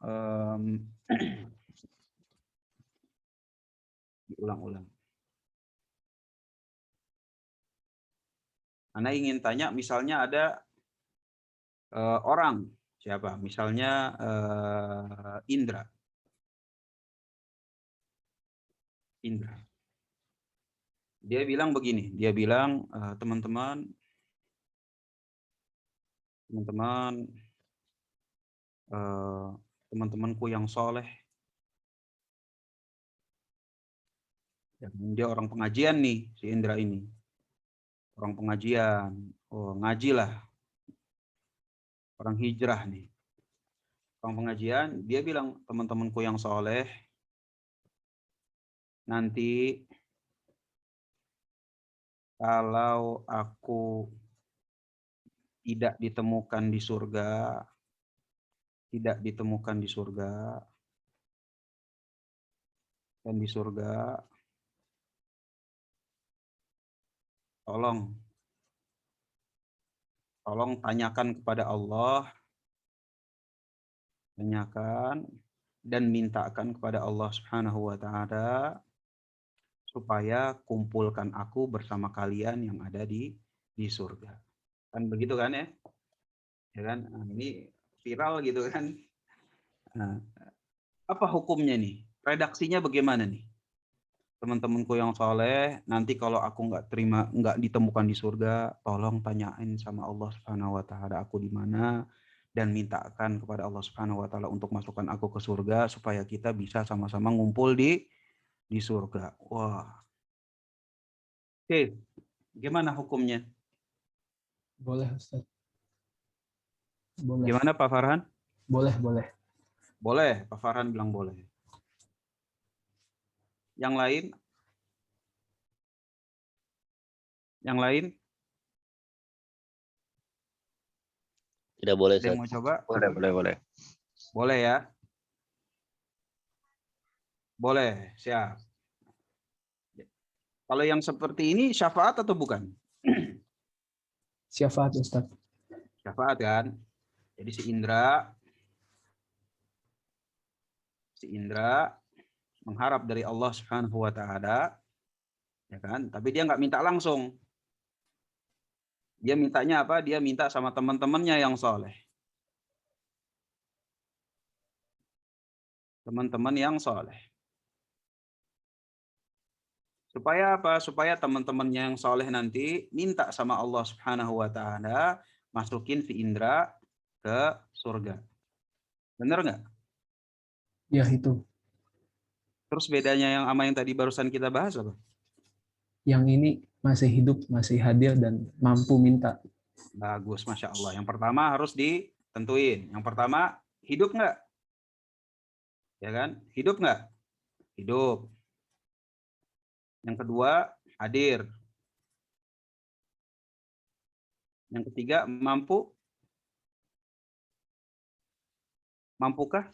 Anda ingin tanya, misalnya ada orang siapa, misalnya Indra. Dia bilang begini, teman-teman, teman-temanku yang soleh, dia orang pengajian nih, si Indra ini, orang pengajian, ngaji lah, orang hijrah nih, orang pengajian. Dia bilang, teman-temanku yang soleh, nanti kalau aku tidak ditemukan di surga, dan di surga, tolong tolong tanyakan kepada Allah, tanyakan dan mintakan kepada Allah Subhanahu wa taala supaya kumpulkan aku bersama kalian yang ada di surga. Kan begitu kan ya? Ya kan? Nah, ini viral gitu kan. Nah, apa hukumnya nih? Redaksinya bagaimana nih? Teman-temanku yang soleh, nanti kalau aku nggak ditemukan di surga, tolong tanyain sama Allah Subhanahu wa taala aku di mana dan mintakan kepada Allah Subhanahu wa taala untuk masukkan aku ke surga supaya kita bisa sama-sama ngumpul di surga. Wah. Oke, gimana hukumnya? Boleh, Ustaz. Boleh. Gimana Pak Farhan? Boleh, boleh. Boleh, Pak Farhan bilang boleh. Yang lain? Yang lain? Tidak boleh, Ada yang Ustaz. mau coba? Boleh. Boleh ya? Boleh, siap. Kalau yang seperti ini syafaat atau bukan? Syafaat, Ustaz. Syafaat kan? Jadi si Indra mengharap dari Allah Subhanahu wa taala, ya kan? Tapi dia nggak minta langsung. Dia mintanya apa? Dia minta sama teman-temannya yang soleh. Teman-teman yang soleh. Supaya apa? Supaya teman-temannya yang soleh nanti minta sama Allah Subhanahu wa taala masukin si Indra ke surga. Bener nggak? Ya, itu. Terus bedanya yang sama yang tadi barusan kita bahas apa? Yang ini masih hidup, masih hadir, dan mampu minta. Bagus, Masya Allah. Yang pertama harus ditentuin. Yang pertama, hidup nggak? Ya kan? Hidup nggak? Hidup. Yang kedua, hadir. Yang ketiga, mampu. Mampukah?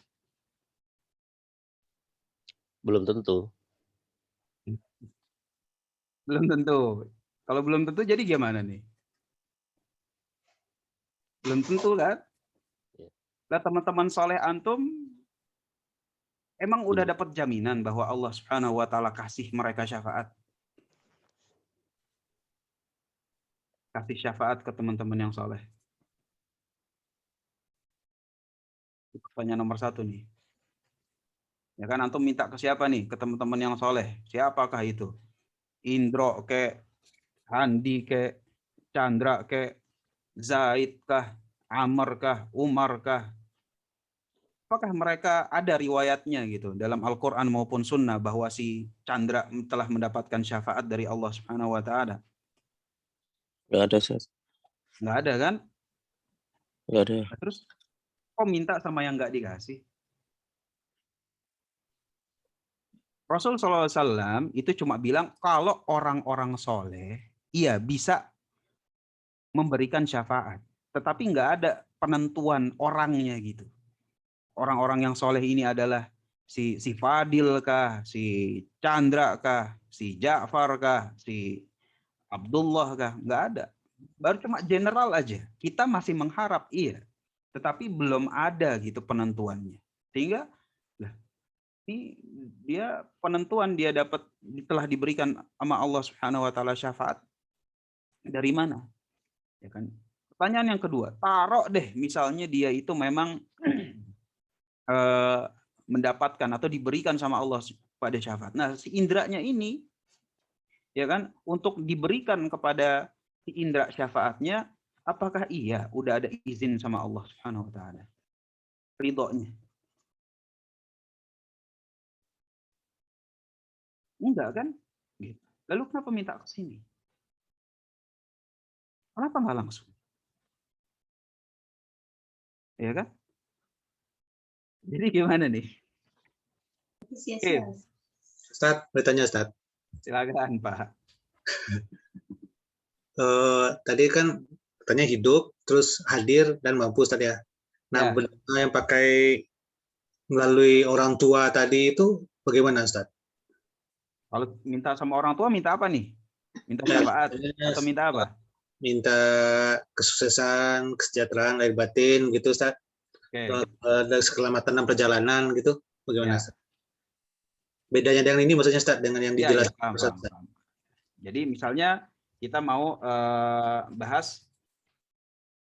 Belum tentu. Belum tentu. Kalau belum tentu jadi gimana nih? Belum tentu kan? Lah teman-teman soleh antum emang udah dapat jaminan bahwa Allah Subhanahu wa taala kasih mereka syafaat? Kasih syafaat ke teman-teman yang soleh. Pertanyaan nomor 1 nih. Ya kan antum minta ke siapa nih? Ke teman-teman yang soleh. Siapakah itu? Indro ke, Andi ke, Chandra ke, Zaid kah, Amr kah, Umar kah? Apakah mereka ada riwayatnya gitu dalam Al-Quran maupun Sunnah bahwa si Chandra telah mendapatkan syafaat dari Allah Subhanahu Wa Taala? Nggak ada, Ustaz. Nggak ada kan? Nggak ada. Nah, terus kok minta sama yang nggak dikasih? Rasul SAW itu cuma bilang kalau orang-orang soleh, iya bisa memberikan syafaat. Tetapi nggak ada penentuan orangnya gitu. Orang-orang yang soleh ini adalah si Fadil kah, si Chandra kah, si Ja'far kah, si Abdullah kah, nggak ada. Baru cuma general aja. Kita masih mengharap iya, tetapi belum ada gitu penentuannya. Sehingga lah, ini dia penentuan dia dapat telah diberikan sama Allah Subhanahu wa taala syafaat dari mana? Ya kan? Pertanyaan yang kedua, taruh deh misalnya dia itu memang mendapatkan atau diberikan sama Allah pada syafaat. Nah, si indranya ini ya kan untuk diberikan kepada si indra syafaatnya, apakah iya udah ada izin sama Allah Subhanahu wa taala? Ridhonya. Enggak kan? Gitu. Lalu kenapa minta ke sini? Kenapa nggak langsung? Ya kan? Jadi gimana nih? Ustaz, bertanya Ustaz. Silakan Pak. Tadi kan katanya hidup, terus hadir dan mampu Ustaz ya. Nah, Ya. yang pakai melalui orang tua tadi itu bagaimana Ustaz? Kalau minta sama orang tua minta apa nih? Minta syafaat atau minta apa? minta kesuksesan, kesejahteraan lahir batin gitu Ustaz. Oke. Dari keselamatan dalam perjalanan gitu. Bagaimana Ya. Ustaz? Bedanya dengan ini maksudnya Ustaz, dengan yang Iya, dijelaskan paham, Ustaz. paham. Jadi misalnya kita mau bahas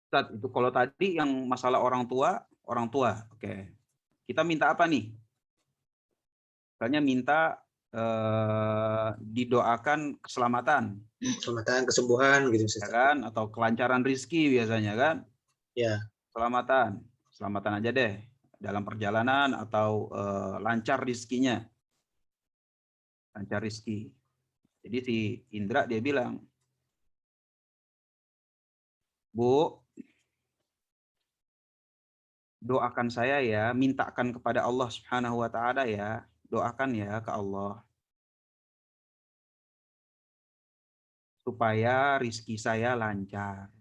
Ustaz, itu kalau tadi yang masalah orang tua, oke. Kita minta apa nih? Misalnya minta didoakan keselamatan, Keselamatan, kesembuhan gitu ya Ustaz. kan? Atau kelancaran rizki biasanya kan? Ya. Keselamatan aja deh dalam perjalanan atau lancar rizkinya, lancar rizki. Jadi si Indra dia bilang, Bu, doakan saya ya, mintakan kepada Allah Subhanahu wa Ta'ala ya, doakan ya ke Allah supaya rizki saya lancar.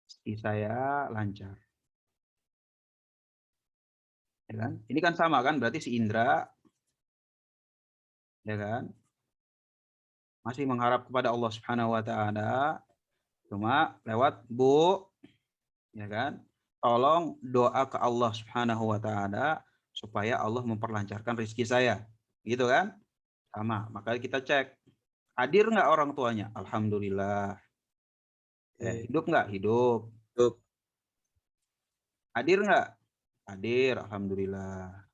Rizki saya lancar. Ya kan? Ini kan sama kan, berarti si Indra, ya kan, masih mengharap kepada Allah Subhanahu wa Ta'ala, cuma lewat Bu, ya kan, tolong doa ke Allah Subhanahu wa Ta'ala supaya Allah memperlancarkan rezeki saya, gitu kan? Sama, makanya kita cek, hadir nggak orang tuanya? Alhamdulillah. Hidup nggak? Hidup. Hidup. Hadir nggak? Hadir, alhamdulillah.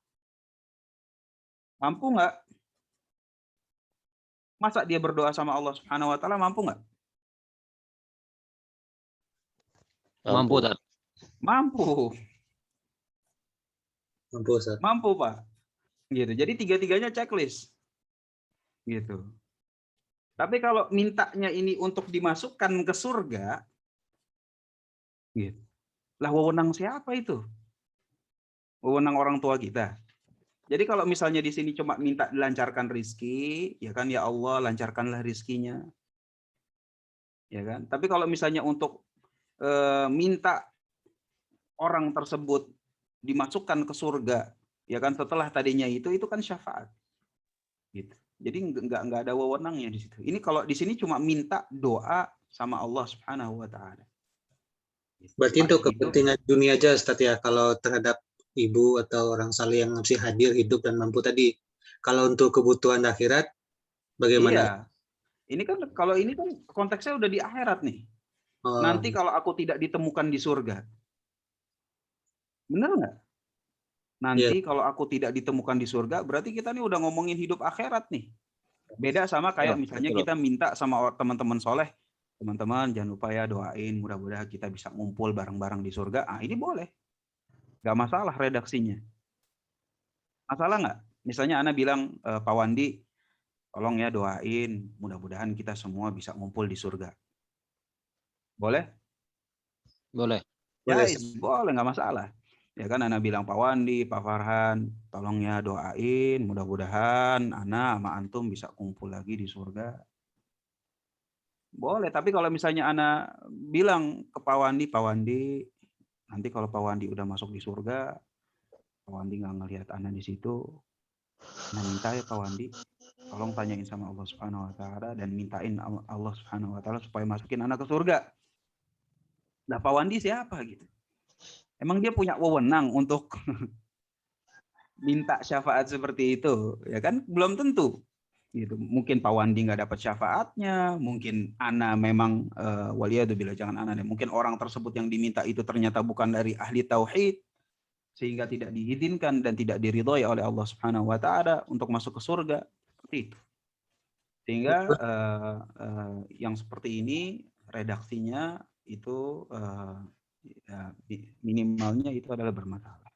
Mampu nggak? Masa dia berdoa sama Allah Subhanahu wa Ta'ala mampu nggak? Mampu, Tat. Mampu. Mampu Ustaz. Mampu, Pak. Gitu. Jadi tiga-tiganya checklist. Gitu. Tapi kalau mintanya ini untuk dimasukkan ke surga, gitu. Lah wewenang siapa itu? Wewenang orang tua kita. Jadi kalau misalnya di sini cuma minta dilancarkan rizki, ya kan, ya Allah lancarkanlah rizkinya. Ya kan? Tapi kalau misalnya untuk minta orang tersebut dimasukkan ke surga, ya kan, setelah tadinya itu kan syafaat. Gitu. Jadi nggak ada wewenangnya di situ. Ini kalau di sini cuma minta doa sama Allah Subhanahu wa Ta'ala. Berarti untuk kepentingan dunia aja Ustaz ya, kalau terhadap ibu atau orang saleh yang masih hadir, hidup dan mampu tadi. Kalau untuk kebutuhan akhirat bagaimana? Iya. Ini kan kalau ini kan konteksnya udah di akhirat nih. Nanti kalau aku tidak ditemukan di surga. Benar nggak? Nanti kalau aku tidak ditemukan di surga, berarti kita nih udah ngomongin hidup akhirat nih. Beda sama kayak misalnya kita minta sama teman-teman soleh, teman-teman jangan lupa ya doain, mudah-mudahan kita bisa ngumpul bareng-bareng di surga. Ah, ini boleh. Nggak masalah redaksinya. Masalah nggak? Misalnya Ana bilang, Pak Wandi, tolong ya doain, mudah-mudahan kita semua bisa ngumpul di surga. Boleh? Boleh. Ya, boleh, nggak masalah. Ya kan, Ana bilang Pak Wandi, Pak Farhan, tolong ya doain, mudah-mudahan Ana sama Antum bisa kumpul lagi di surga. Boleh, tapi kalau misalnya Ana bilang ke Pak Wandi, nanti kalau Pak Wandi udah masuk di surga, Pak Wandi nggak ngelihat Ana di situ, Ana minta ya Pak Wandi, tolong tanyain sama Allah Subhanahu wa Ta'ala dan mintain Allah Subhanahu wa Ta'ala supaya masukin Ana ke surga. Nah, Pak Wandi siapa gitu? Emang dia punya wewenang untuk minta syafaat seperti itu? Ya kan belum tentu. Gitu. Mungkin Pak Wandi nggak dapat syafaatnya, mungkin Ana memang waliyadzubillah, jangan Ana deh. Mungkin orang tersebut yang diminta itu ternyata bukan dari ahli tauhid sehingga tidak diizinkan dan tidak diridhoi oleh Allah Subhanahu wa Ta'ala untuk masuk ke surga. Seperti itu. Sehingga yang seperti ini redaksinya itu ya, minimalnya itu adalah bermasalah.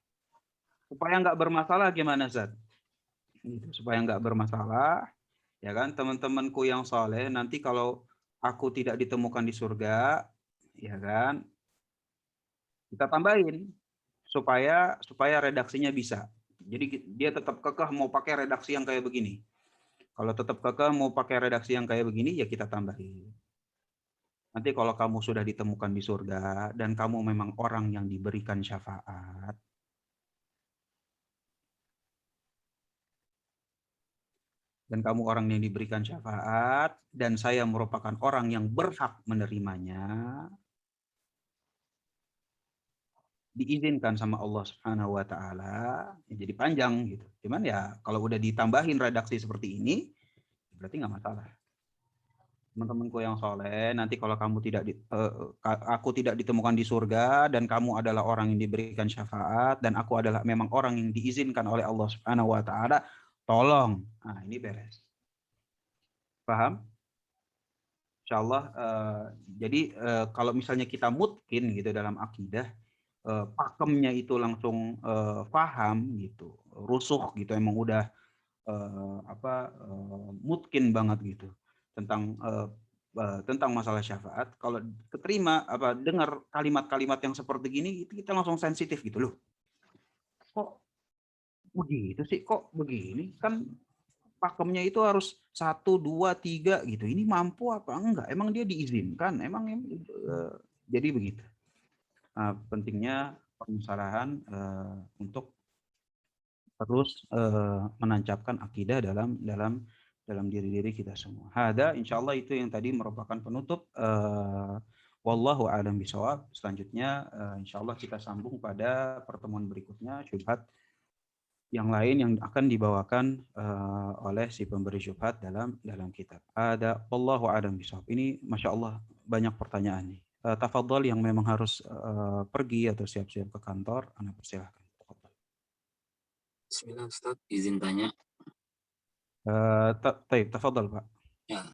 Supaya nggak bermasalah gimana Zat? Supaya nggak bermasalah, ya kan, teman-temanku yang soleh, nanti kalau aku tidak ditemukan di surga, ya kan, kita tambahin supaya redaksinya bisa. Jadi dia tetap kekeh mau pakai redaksi yang kayak begini. Kalau tetap kekeh mau pakai redaksi yang kayak begini, ya kita tambahin. Nanti kalau kamu sudah ditemukan di surga dan kamu memang orang yang diberikan syafaat, dan kamu orang yang diberikan syafaat, dan saya merupakan orang yang berhak menerimanya, diizinkan sama Allah Subhanahu wa taala, ya jadi panjang gitu. Cuman ya kalau udah ditambahin redaksi seperti ini, berarti nggak masalah. Teman-temanku yang soleh, nanti kalau kamu aku tidak ditemukan di surga dan kamu adalah orang yang diberikan syafaat dan aku adalah memang orang yang diizinkan oleh Allah Subhanahu wa taala, tolong. Nah, ini beres. Paham? Insyaallah jadi kalau misalnya kita mungkin gitu dalam akidah, pakemnya itu langsung paham gitu, rusuh gitu, emang udah mungkin banget gitu tentang masalah syafaat. Kalau keterima dengar kalimat-kalimat yang seperti gini, itu kita langsung sensitif gitu loh. Kok begitu sih? Kok begini? Kan pakemnya itu harus 1, 2, 3 gitu. Ini mampu apa enggak? Emang dia diizinkan? Jadi begitu. Pentingnya permasalahan untuk terus menancapkan akidah dalam diri kita semua. Hada insyaallah itu yang tadi merupakan penutup. Wallahu a'lam bishawab. Selanjutnya insyaallah kita sambung pada pertemuan berikutnya syubhat yang lain yang akan dibawakan oleh si pemberi syubhat dalam kitab. Ada wallahu a'lam bishawab. Ini Masya Allah banyak pertanyaan nih. Tafadhol yang memang harus pergi atau siap-siap ke kantor, Anda persilahkan. Bismillah Ustaz, izin tanya. Tafadhol Pak.